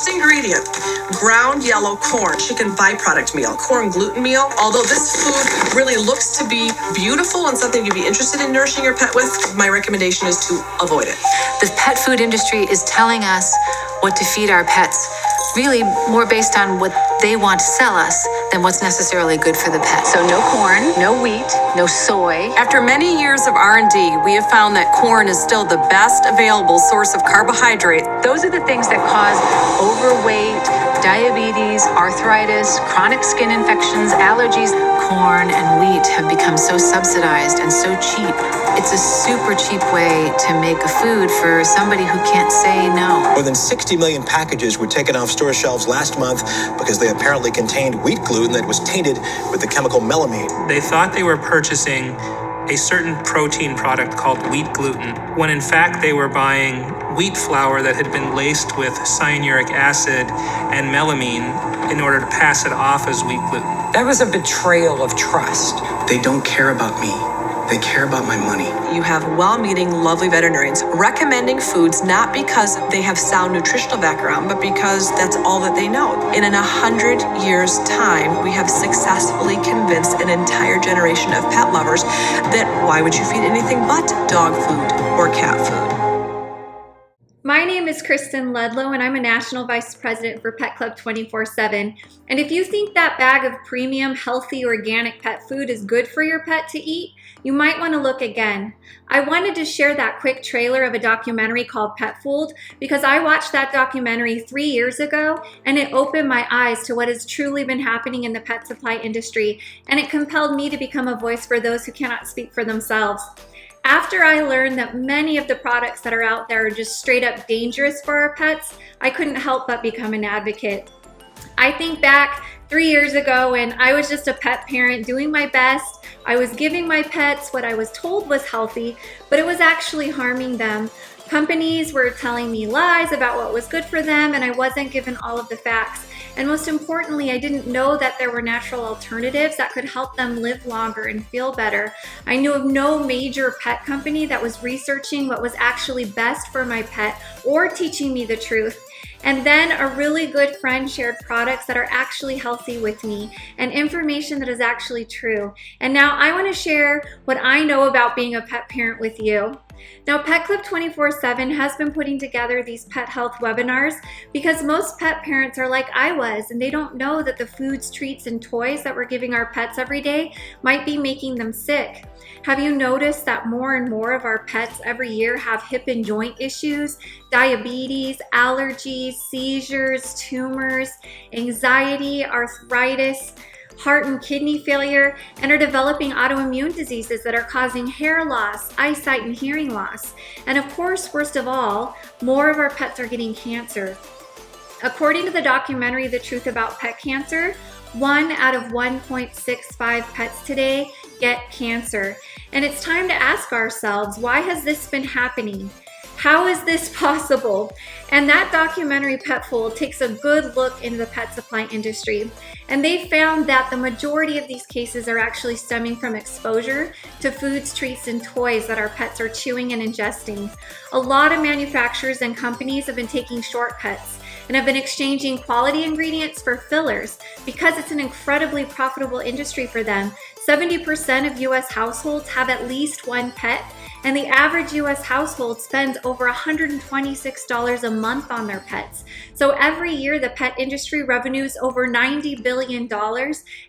First ingredient, ground yellow corn, chicken byproduct meal, corn gluten meal. Although this food really looks to be beautiful and something you'd be interested in nourishing your pet with, my recommendation is to avoid it. The pet food industry is telling us what to feed our pets, really more based on what they want to sell us than what's necessarily good for the pet. So no corn, no wheat, no soy. After many years of R&D, we have found that corn is still the best available source of carbohydrate. Those are the things that cause overweight, diabetes, arthritis, chronic skin infections, allergies. Corn and wheat have become so subsidized and so cheap. It's a super cheap way to make a food for somebody who can't say no. More than 60 million packages were taken off store shelves last month because they apparently contained wheat gluten that was tainted with the chemical melamine. They thought they were purchasing a certain protein product called wheat gluten, when in fact they were buying wheat flour that had been laced with cyanuric acid and melamine in order to pass it off as wheat gluten. That was a betrayal of trust. They don't care about me. They care about my money. You have well-meaning, lovely veterinarians recommending foods not because they have sound nutritional background, but because that's all that they know. And in 100 years' time, we have successfully convinced an entire generation of pet lovers that why would you feed anything but dog food or cat food? My name is Kristen Ludlow, and I'm a National Vice President for Pet Club 24/7. And if you think that bag of premium, healthy, organic pet food is good for your pet to eat, you might want to look again. I wanted to share that quick trailer of a documentary called Pet Fooled because I watched that documentary 3 years ago, and it opened my eyes to what has truly been happening in the pet supply industry, and it compelled me to become a voice for those who cannot speak for themselves. After I learned that many of the products that are out there are just straight up dangerous for our pets, I couldn't help but become an advocate. I think back 3 years ago when I was just a pet parent doing my best. I was giving my pets what I was told was healthy, but it was actually harming them. Companies were telling me lies about what was good for them, and I wasn't given all of the facts. And most importantly, I didn't know that there were natural alternatives that could help them live longer and feel better. I knew of no major pet company that was researching what was actually best for my pet or teaching me the truth. And then a really good friend shared products that are actually healthy with me and information that is actually true. And now I want to share what I know about being a pet parent with you. Now, Pet Club 24/7 has been putting together these pet health webinars because most pet parents are like I was, and they don't know that the foods, treats, and toys that we're giving our pets every day might be making them sick. Have you noticed that more and more of our pets every year have hip and joint issues, diabetes, allergies, seizures, tumors, anxiety, arthritis, heart and kidney failure, and are developing autoimmune diseases that are causing hair loss, eyesight, and hearing loss? And of course, worst of all, more of our pets are getting cancer. According to the documentary The Truth About Pet Cancer, 1 out of 1.65 pets today get cancer. And it's time to ask ourselves, why has this been happening? How is this possible? And that documentary, Pet Fooled, takes a good look into the pet supply industry. And they found that the majority of these cases are actually stemming from exposure to foods, treats, and toys that our pets are chewing and ingesting. A lot of manufacturers and companies have been taking shortcuts and have been exchanging quality ingredients for fillers because it's an incredibly profitable industry for them. 70% of US households have at least one pet, and the average US household spends over $126 a month on their pets. So every year the pet industry revenues over $90 billion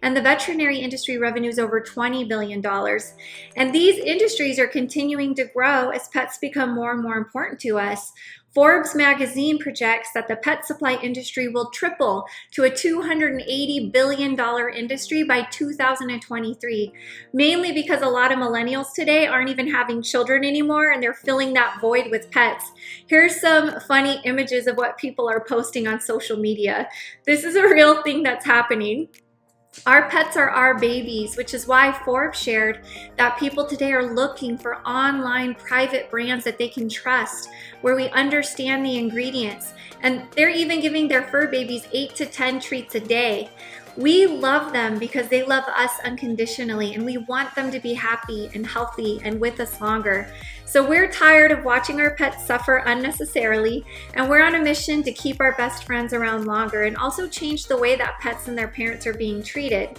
and the veterinary industry revenues over $20 billion. And these industries are continuing to grow as pets become more and more important to us. Forbes magazine projects that the pet supply industry will triple to a $280 billion industry by 2023, mainly because a lot of millennials today aren't even having children anymore and they're filling that void with pets. Here's some funny images of what people are posting on social media. This is a real thing that's happening. Our pets are our babies, which is why Forbes shared that people today are looking for online private brands that they can trust, where we understand the ingredients. And they're even giving their fur babies 8 to 10 treats a day. We love them because they love us unconditionally, and we want them to be happy and healthy and with us longer. So we're tired of watching our pets suffer unnecessarily, and we're on a mission to keep our best friends around longer and also change the way that pets and their parents are being treated.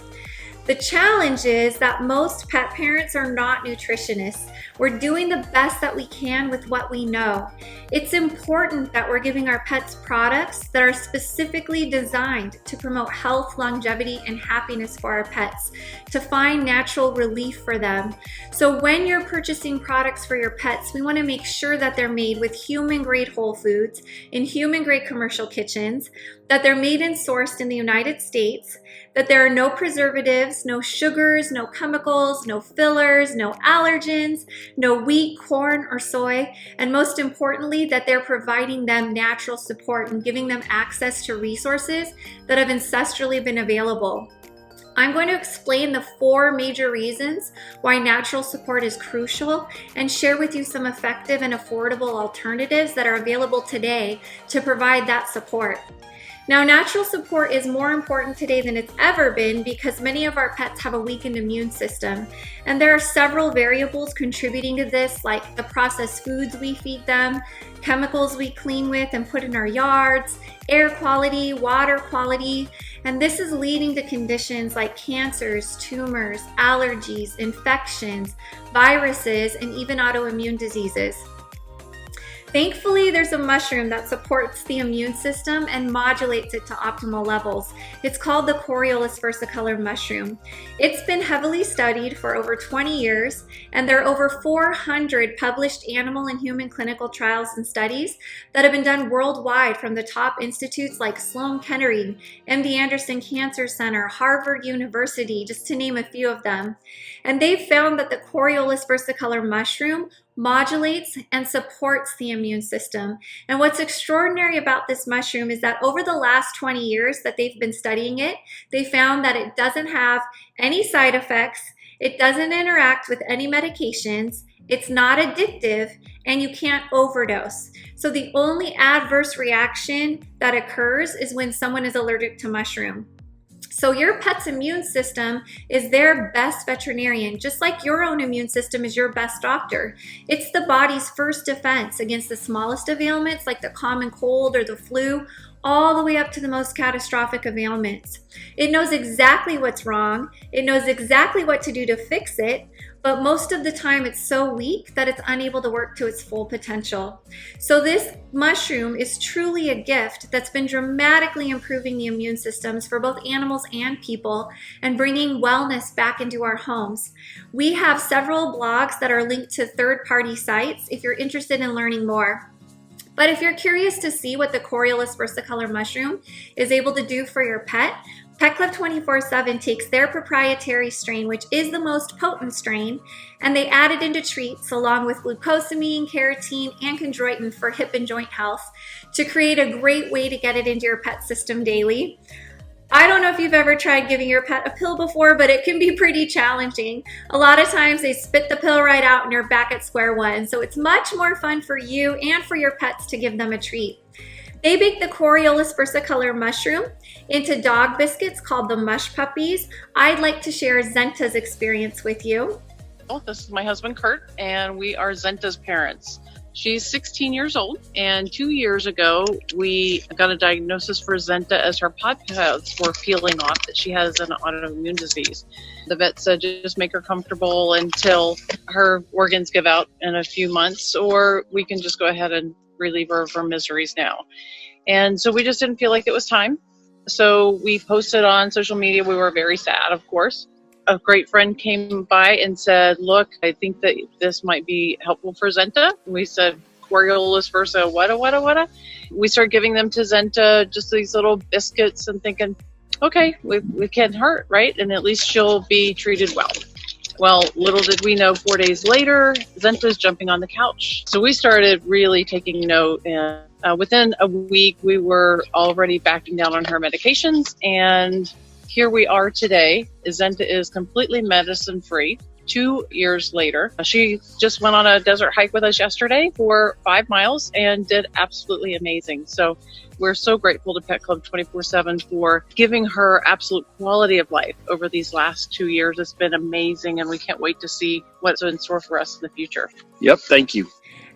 The challenge is that most pet parents are not nutritionists. We're doing the best that we can with what we know. It's important that we're giving our pets products that are specifically designed to promote health, longevity, and happiness for our pets, to find natural relief for them. So when you're purchasing products for your pets, we want to make sure that they're made with human-grade whole foods in human-grade commercial kitchens, that they're made and sourced in the United States, that there are no preservatives, no sugars, no chemicals, no fillers, no allergens, no wheat, corn, or soy, and most importantly, that they're providing them natural support and giving them access to resources that have ancestrally been available. I'm going to explain the 4 major reasons why natural support is crucial and share with you some effective and affordable alternatives that are available today to provide that support. Now, natural support is more important today than it's ever been because many of our pets have a weakened immune system. And there are several variables contributing to this, like the processed foods we feed them, chemicals we clean with and put in our yards, air quality, water quality, and this is leading to conditions like cancers, tumors, allergies, infections, viruses, and even autoimmune diseases. Thankfully, there's a mushroom that supports the immune system and modulates it to optimal levels. It's called the Coriolus versicolor mushroom. It's been heavily studied for over 20 years, and there are over 400 published animal and human clinical trials and studies that have been done worldwide from the top institutes like Sloan Kettering, MD Anderson Cancer Center, Harvard University, just to name a few of them. And they've found that the Coriolus versicolor mushroom modulates and supports the immune system. And what's extraordinary about this mushroom is that over the last 20 years that they've been studying it, they found that it doesn't have any side effects, it doesn't interact with any medications, it's not addictive, and you can't overdose. So the only adverse reaction that occurs is when someone is allergic to mushroom. So your pet's immune system is their best veterinarian, just like your own immune system is your best doctor. It's the body's first defense against the smallest of ailments like the common cold or the flu, all the way up to the most catastrophic of ailments. It knows exactly what's wrong, it knows exactly what to do to fix it, but most of the time it's so weak that it's unable to work to its full potential. So this mushroom is truly a gift that's been dramatically improving the immune systems for both animals and people and bringing wellness back into our homes. We have several blogs that are linked to third-party sites if you're interested in learning more. But if you're curious to see what the Coriolus versicolor mushroom is able to do for your pet, Pet Club 24/7 takes their proprietary strain, which is the most potent strain, and they add it into treats along with glucosamine, carotene, and chondroitin for hip and joint health to create a great way to get it into your pet system daily. I don't know if you've ever tried giving your pet a pill before, but it can be pretty challenging. A lot of times they spit the pill right out and you're back at square one. So it's much more fun for you and for your pets to give them a treat. They bake the Coriolus versicolor mushroom into dog biscuits called the Mush Puppies. I'd like to share Zenta's experience with you. This is my husband, Kurt, and we are Zenta's parents. She's 16 years old, and 2 years ago, we got a diagnosis for Zenta as her pod pads were peeling off, that she has an autoimmune disease. The vet said just make her comfortable until her organs give out in a few months, or we can just go ahead and relieve her of her miseries now. And so we just didn't feel like it was time. So we posted on social media. We were very sad, of course. A great friend came by and said, look, I think that this might be helpful for Zenta. We said, Coriolus versa, what? We started giving them to Zenta, just these little biscuits, and thinking, okay, we can't hurt, right? And at least she'll be treated well. Well, little did we know, 4 days later, Zenta's jumping on the couch. So we started really taking note, and within a week, we were already backing down on her medications, and here we are today. Zenta is completely medicine-free. 2 years later. She just went on a desert hike with us yesterday for 5 miles and did absolutely amazing. So we're so grateful to Pet Club 24/7 for giving her absolute quality of life over these last 2 years. It's been amazing, and we can't wait to see what's in store for us in the future. Yep, thank you.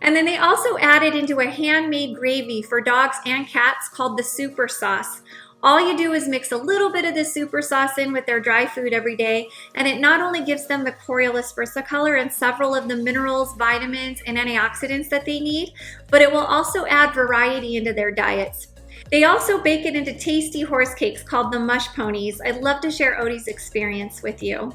And then they also added into a handmade gravy for dogs and cats called the super sauce. All you do is mix a little bit of the super sauce in with their dry food every day, and it not only gives them the Coriolis versicolor and several of the minerals, vitamins, and antioxidants that they need, but it will also add variety into their diets. They also bake it into tasty horse cakes called the mush ponies. I'd love to share Odie's experience with you.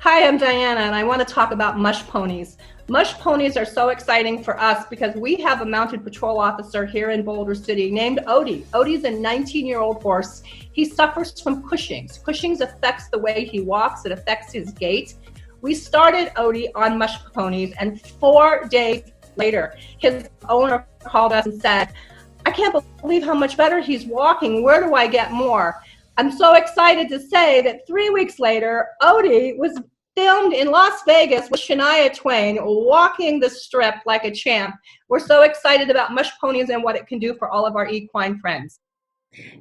Hi, I'm Diana, and I want to talk about mush ponies. Mush ponies are so exciting for us because we have a mounted patrol officer here in Boulder City named Odie. Odie's a 19-year-old horse. He suffers from Cushing's. Cushing's affects the way he walks. It affects his gait. We started Odie on mush ponies, and 4 days later, his owner called us and said, "I can't believe how much better he's walking. Where do I get more?" I'm so excited to say that 3 weeks later, Odie was filmed in Las Vegas with Shania Twain walking the strip like a champ. We're so excited about mush ponies and what it can do for all of our equine friends.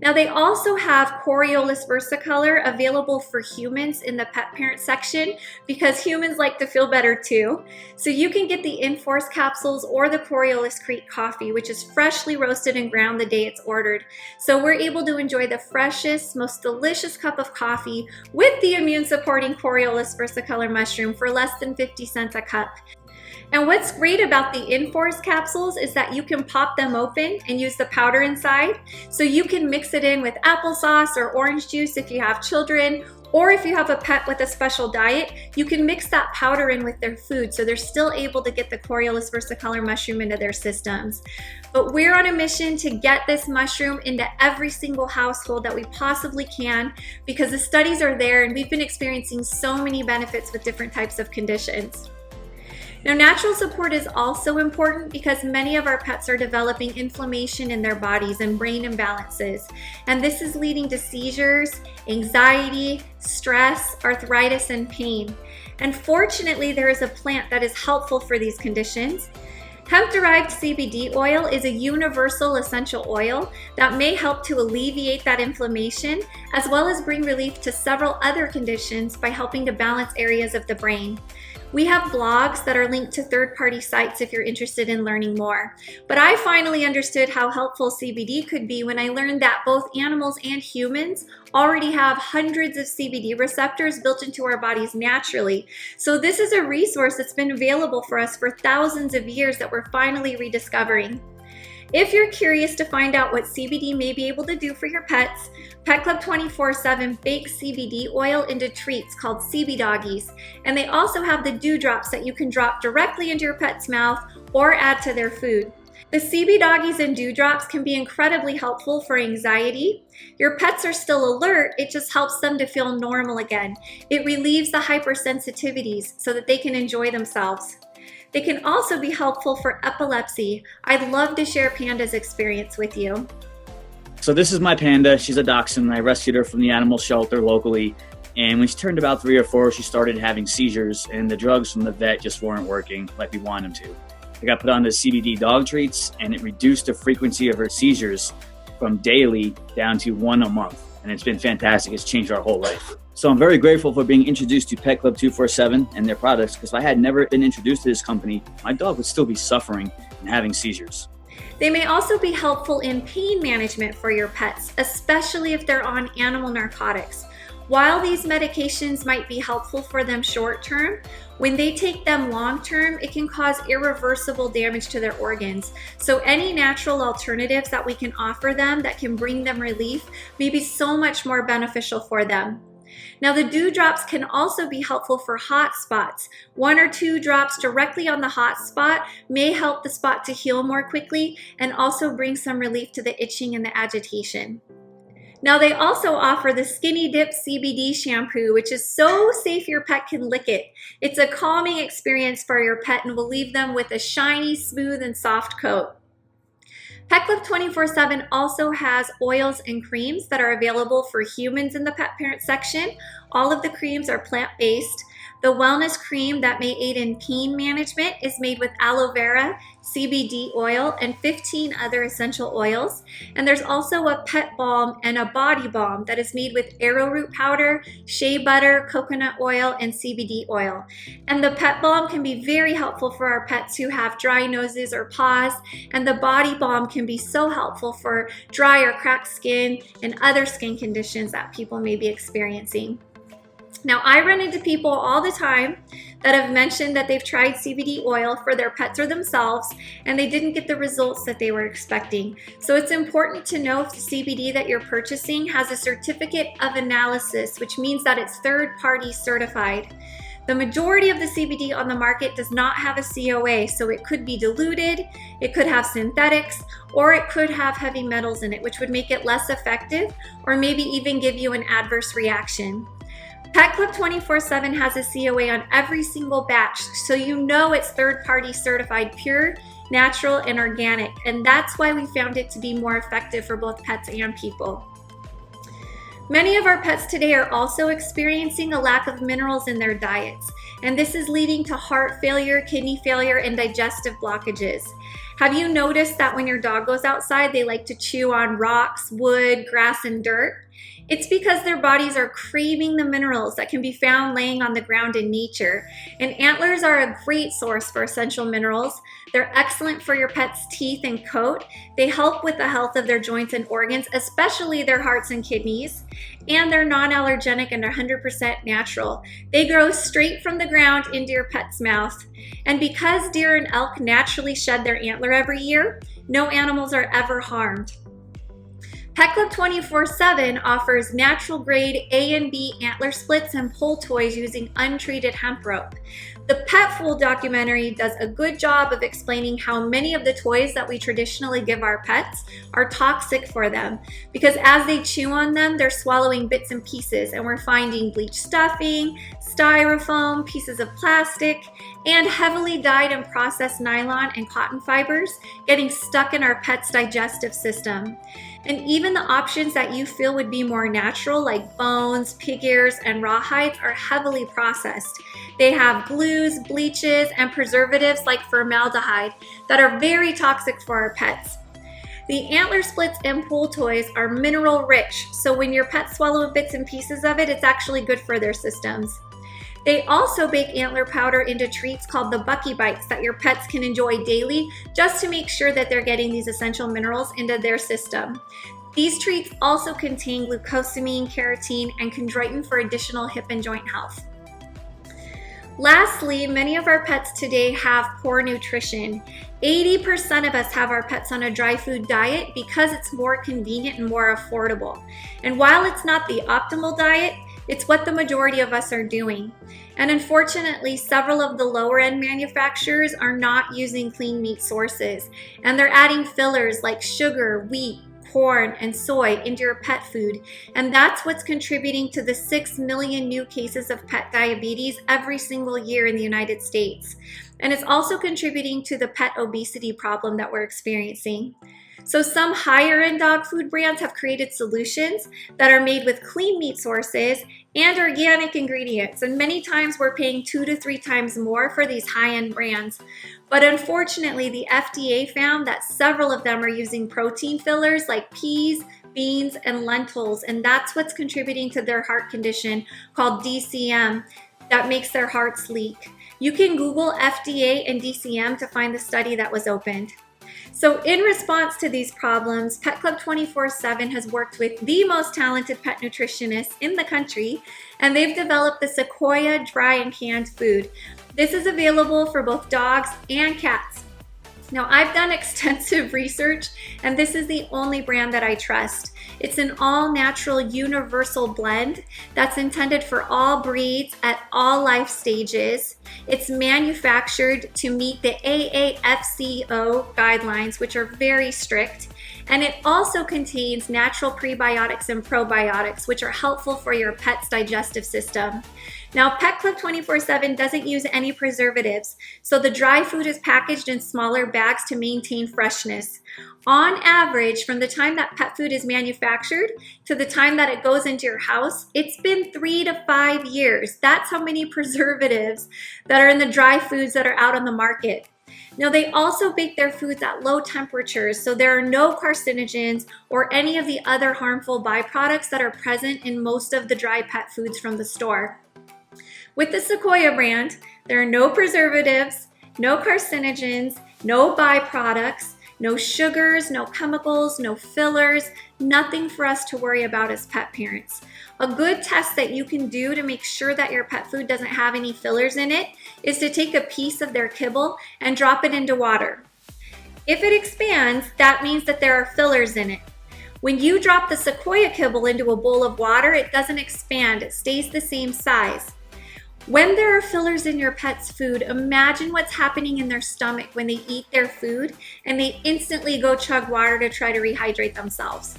Now they also have Coriolis versicolor available for humans in the pet parent section because humans like to feel better too. So you can get the Enforce capsules or the Coriolis Creek coffee, which is freshly roasted and ground the day it's ordered. So we're able to enjoy the freshest, most delicious cup of coffee with the immune supporting Coriolis versicolor mushroom for less than 50 cents a cup. And what's great about the Enforce capsules is that you can pop them open and use the powder inside. So you can mix it in with applesauce or orange juice if you have children, or if you have a pet with a special diet, you can mix that powder in with their food so they're still able to get the Coriolis versicolor mushroom into their systems. But we're on a mission to get this mushroom into every single household that we possibly can because the studies are there and we've been experiencing so many benefits with different types of conditions. Now, natural support is also important because many of our pets are developing inflammation in their bodies and brain imbalances, and this is leading to seizures, anxiety, stress, arthritis, and pain. And fortunately, there is a plant that is helpful for these conditions. Hemp-derived CBD oil is a universal essential oil that may help to alleviate that inflammation as well as bring relief to several other conditions by helping to balance areas of the brain. We have blogs that are linked to third-party sites if you're interested in learning more. But I finally understood how helpful CBD could be when I learned that both animals and humans already have hundreds of CBD receptors built into our bodies naturally. So this is a resource that's been available for us for thousands of years that we're finally rediscovering. If you're curious to find out what CBD may be able to do for your pets, Pet Club 24/7 bakes CBD oil into treats called CB Doggies, and they also have the dewdrops that you can drop directly into your pet's mouth or add to their food. The CB Doggies and dewdrops can be incredibly helpful for anxiety. Your pets are still alert, it just helps them to feel normal again. It relieves the hypersensitivities so that they can enjoy themselves. They can also be helpful for epilepsy. I'd love to share Panda's experience with you. So this is my Panda. She's a dachshund. I rescued her from the animal shelter locally. And when she turned about 3 or 4, she started having seizures, and the drugs from the vet just weren't working like we wanted them to. I got put on the CBD dog treats, and it reduced the frequency of her seizures from daily down to 1 a month. And it's been fantastic. It's changed our whole life. So I'm very grateful for being introduced to Pet Club 24/7 and their products, because if I had never been introduced to this company, my dog would still be suffering and having seizures. They may also be helpful in pain management for your pets, especially if they're on animal narcotics. While these medications might be helpful for them short term, when they take them long term, it can cause irreversible damage to their organs. So any natural alternatives that we can offer them that can bring them relief may be so much more beneficial for them. Now, the dewdrops can also be helpful for hot spots. 1 or 2 drops directly on the hot spot may help the spot to heal more quickly and also bring some relief to the itching and the agitation. Now, they also offer the Skinny Dip CBD shampoo, which is so safe your pet can lick it. It's a calming experience for your pet and will leave them with a shiny, smooth, and soft coat. Pet Club 24/7 also has oils and creams that are available for humans in the pet parent section. All of the creams are plant-based. The wellness cream that may aid in pain management is made with aloe vera, CBD oil, and 15 other essential oils. And there's also a pet balm and a body balm that is made with arrowroot powder, shea butter, coconut oil, and CBD oil. And the pet balm can be very helpful for our pets who have dry noses or paws, and the body balm can be so helpful for dry or cracked skin and other skin conditions that people may be experiencing. Now, I run into people all the time that have mentioned that they've tried CBD oil for their pets or themselves, and they didn't get the results that they were expecting. So it's important to know if the CBD that you're purchasing has a certificate of analysis, which means that it's third-party certified. The majority of the CBD on the market does not have a COA, so it could be diluted, it could have synthetics, or it could have heavy metals in it, which would make it less effective or maybe even give you an adverse reaction. Pet Club 24/7 has a COA on every single batch, so you know it's third-party certified pure, natural, and organic, and that's why we found it to be more effective for both pets and people. Many of our pets today are also experiencing a lack of minerals in their diets, and this is leading to heart failure, kidney failure, and digestive blockages. Have you noticed that when your dog goes outside, they like to chew on rocks, wood, grass, and dirt? It's because their bodies are craving the minerals that can be found laying on the ground in nature. And antlers are a great source for essential minerals. They're excellent for your pet's teeth and coat. They help with the health of their joints and organs, especially their hearts and kidneys. And they're non-allergenic and 100% natural. They grow straight from the ground into your pet's mouth. And because deer and elk naturally shed their antler every year, no animals are ever harmed. Pet Club 24/7 offers natural grade A and B antler splits and pull toys using untreated hemp rope. The Pet Fool documentary does a good job of explaining how many of the toys that we traditionally give our pets are toxic for them, because as they chew on them, they're swallowing bits and pieces, and we're finding bleach stuffing, styrofoam, pieces of plastic, and heavily dyed and processed nylon and cotton fibers getting stuck in our pet's digestive system. And even the options that you feel would be more natural, like bones, pig ears, and rawhides, are heavily processed. They have glues, bleaches, and preservatives like formaldehyde that are very toxic for our pets. The antler splits and pull toys are mineral rich, so when your pets swallow bits and pieces of it, it's actually good for their systems. They also bake antler powder into treats called the Bucky Bites that your pets can enjoy daily, just to make sure that they're getting these essential minerals into their system. These treats also contain glucosamine, keratin, and chondroitin for additional hip and joint health. Lastly, many of our pets today have poor nutrition. 80% of us have our pets on a dry food diet because it's more convenient and more affordable. And while it's not the optimal diet, it's what the majority of us are doing. And unfortunately, several of the lower end manufacturers are not using clean meat sources, and they're adding fillers like sugar, wheat, corn, and soy into your pet food. And that's what's contributing to the 6 million new cases of pet diabetes every single year in the United States. And it's also contributing to the pet obesity problem that we're experiencing. So some higher end dog food brands have created solutions that are made with clean meat sources and organic ingredients. And many times we're paying 2 to 3 times more for these high end brands. But unfortunately, the FDA found that several of them are using protein fillers like peas, beans, and lentils. And that's what's contributing to their heart condition called DCM that makes their hearts leak. You can Google FDA and DCM to find the study that was opened. So in response to these problems, Pet Club 24/7 has worked with the most talented pet nutritionists in the country, and they've developed the Sequoia dry and canned food. This is available for both dogs and cats. Now, I've done extensive research, and this is the only brand that I trust. It's an all-natural universal blend that's intended for all breeds at all life stages. It's manufactured to meet the AAFCO guidelines, which are very strict, And it also contains natural prebiotics and probiotics, which are helpful for your pet's digestive system. Now, Pet Club 24/7 doesn't use any preservatives, so the dry food is packaged in smaller bags to maintain freshness. On average, from the time that pet food is manufactured to the time that it goes into your house, it's been 3 to 5 years. That's how many preservatives that are in the dry foods that are out on the market. Now, they also bake their foods at low temperatures, so there are no carcinogens or any of the other harmful byproducts that are present in most of the dry pet foods from the store. With the Sequoia brand, there are no preservatives, no carcinogens, no byproducts, no sugars, no chemicals, no fillers, nothing for us to worry about as pet parents. A good test that you can do to make sure that your pet food doesn't have any fillers in it is to take a piece of their kibble and drop it into water. If it expands, that means that there are fillers in it. When you drop the Sequoia kibble into a bowl of water, it doesn't expand, it stays the same size. When there are fillers in your pet's food, imagine what's happening in their stomach when they eat their food and they instantly go chug water to try to rehydrate themselves.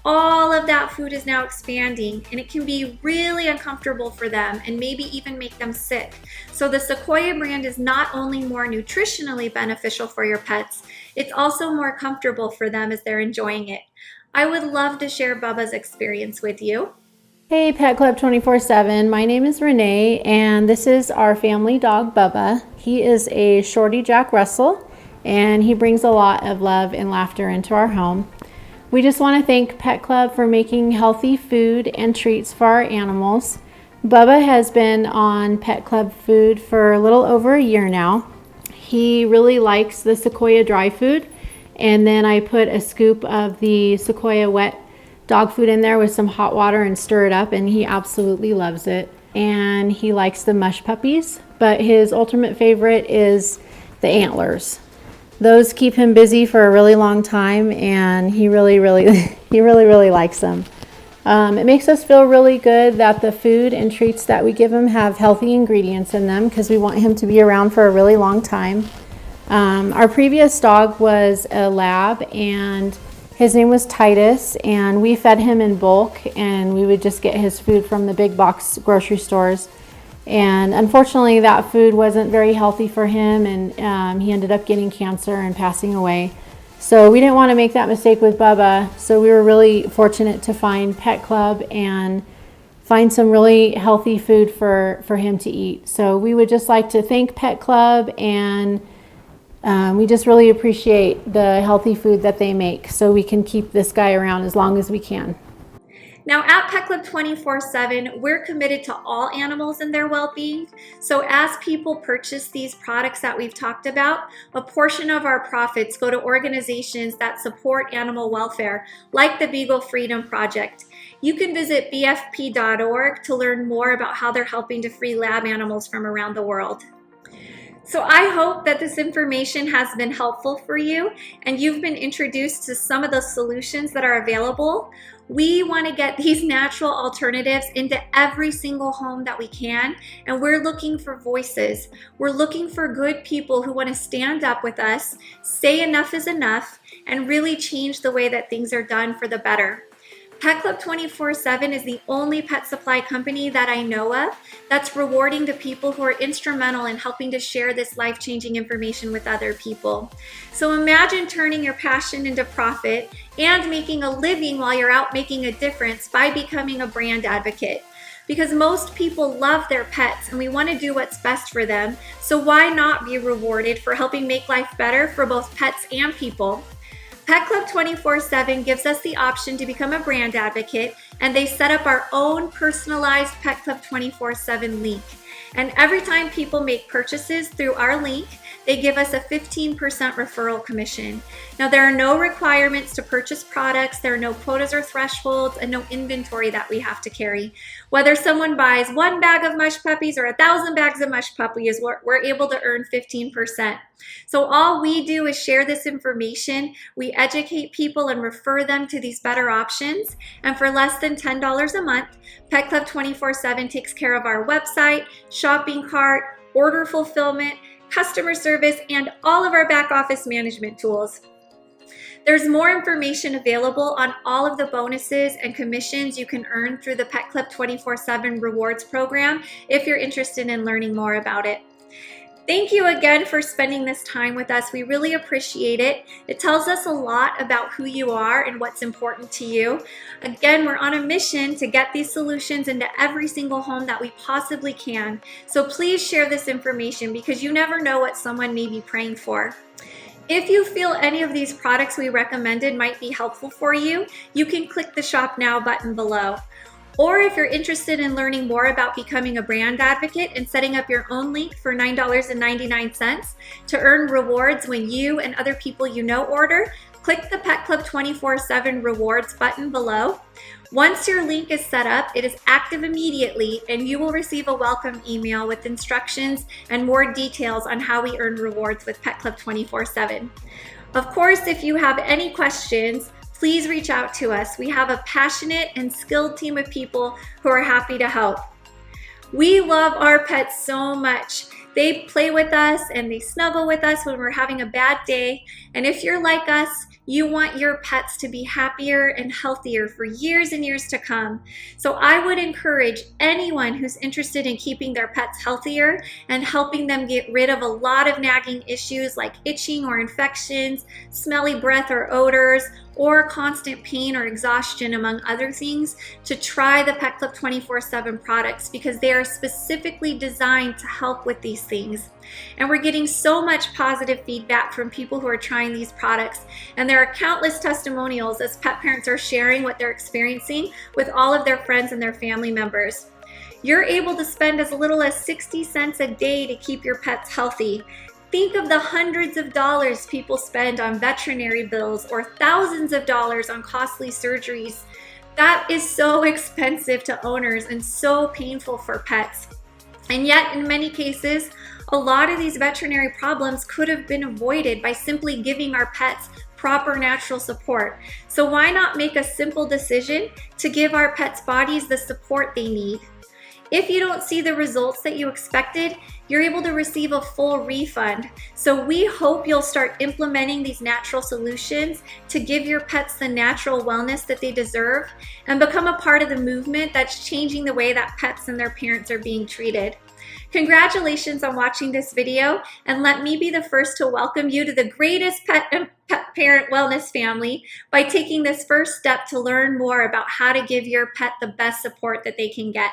All of that food is now expanding, and it can be really uncomfortable for them and maybe even make them sick. So the Sequoia brand is not only more nutritionally beneficial for your pets, it's also more comfortable for them as they're enjoying it. I would love to share Bubba's experience with you. Hey Pet Club 24/7, my name is Renee and this is our family dog Bubba. He is a Shorty Jack Russell and he brings a lot of love and laughter into our home. We just want to thank Pet Club for making healthy food and treats for our animals. Bubba has been on Pet Club food for a little over a year now. He really likes the Sequoia dry food, and then I put a scoop of the Sequoia wet dog food in there with some hot water and stir it up, and he absolutely loves it. And he likes the mush puppies, but his ultimate favorite is the antlers. Those keep him busy for a really long time, and he really likes them. It makes us feel really good that the food and treats that we give him have healthy ingredients in them because we want him to be around for a really long time. Our previous dog was a lab, and his name was Titus, and we fed him in bulk, and we would just get his food from the big box grocery stores. And unfortunately, that food wasn't very healthy for him, and he ended up getting cancer and passing away. So we didn't want to make that mistake with Bubba, so we were really fortunate to find Pet Club and find some really healthy food for him to eat. So we would just like to thank Pet Club, and we just really appreciate the healthy food that they make so we can keep this guy around as long as we can. Now at Pet Club 24/7, we're committed to all animals and their well-being. So as people purchase these products that we've talked about, a portion of our profits go to organizations that support animal welfare, like the Beagle Freedom Project. You can visit bfp.org to learn more about how they're helping to free lab animals from around the world. So I hope that this information has been helpful for you and you've been introduced to some of the solutions that are available. We want to get these natural alternatives into every single home that we can, and we're looking for voices. We're looking for good people who want to stand up with us, say enough is enough, and really change the way that things are done for the better. Pet Club 24/7 is the only pet supply company that I know of that's rewarding the people who are instrumental in helping to share this life-changing information with other people. So imagine turning your passion into profit and making a living while you're out making a difference by becoming a brand advocate. Because most people love their pets and we want to do what's best for them, so why not be rewarded for helping make life better for both pets and people? Pet Club 24/7 gives us the option to become a brand advocate, and they set up our own personalized Pet Club 24/7 link. And every time people make purchases through our link, they give us a 15% referral commission. Now, there are no requirements to purchase products, there are no quotas or thresholds, and no inventory that we have to carry. Whether someone buys 1 bag of mush puppies or 1,000 bags of mush puppies, we're able to earn 15%. So all we do is share this information, we educate people and refer them to these better options, and for less than $10 a month, Pet Club 24/7 takes care of our website, shopping cart, order fulfillment, customer service, and all of our back office management tools. There's more information available on all of the bonuses and commissions you can earn through the Pet Club 24/7 Rewards program if you're interested in learning more about it. Thank you again for spending this time with us. We really appreciate it. It tells us a lot about who you are and what's important to you. Again, we're on a mission to get these solutions into every single home that we possibly can. So please share this information because you never know what someone may be praying for. If you feel any of these products we recommended might be helpful for you, you can click the Shop Now button below. Or if you're interested in learning more about becoming a brand advocate and setting up your own link for $9.99 to earn rewards when you and other people you know order, click the Pet Club 24/7 Rewards button below. Once your link is set up, it is active immediately and you will receive a welcome email with instructions and more details on how we earn rewards with Pet Club 24/7. Of course, if you have any questions, please reach out to us. We have a passionate and skilled team of people who are happy to help. We love our pets so much. They play with us and they snuggle with us when we're having a bad day. And if you're like us, you want your pets to be happier and healthier for years and years to come. So I would encourage anyone who's interested in keeping their pets healthier and helping them get rid of a lot of nagging issues like itching or infections, smelly breath or odors, or constant pain or exhaustion, among other things, to try the Pet Club 24/7 products because they are specifically designed to help with these things. And we're getting so much positive feedback from people who are trying these products. And there are countless testimonials as pet parents are sharing what they're experiencing with all of their friends and their family members. You're able to spend as little as 60 cents a day to keep your pets healthy. Think of the hundreds of dollars people spend on veterinary bills or thousands of dollars on costly surgeries. That is so expensive to owners and so painful for pets. And yet, in many cases, a lot of these veterinary problems could have been avoided by simply giving our pets proper natural support. So why not make a simple decision to give our pets' bodies the support they need? If you don't see the results that you expected, you're able to receive a full refund. So we hope you'll start implementing these natural solutions to give your pets the natural wellness that they deserve and become a part of the movement that's changing the way that pets and their parents are being treated. Congratulations on watching this video, and let me be the first to welcome you to the greatest pet and pet parent wellness family by taking this first step to learn more about how to give your pet the best support that they can get.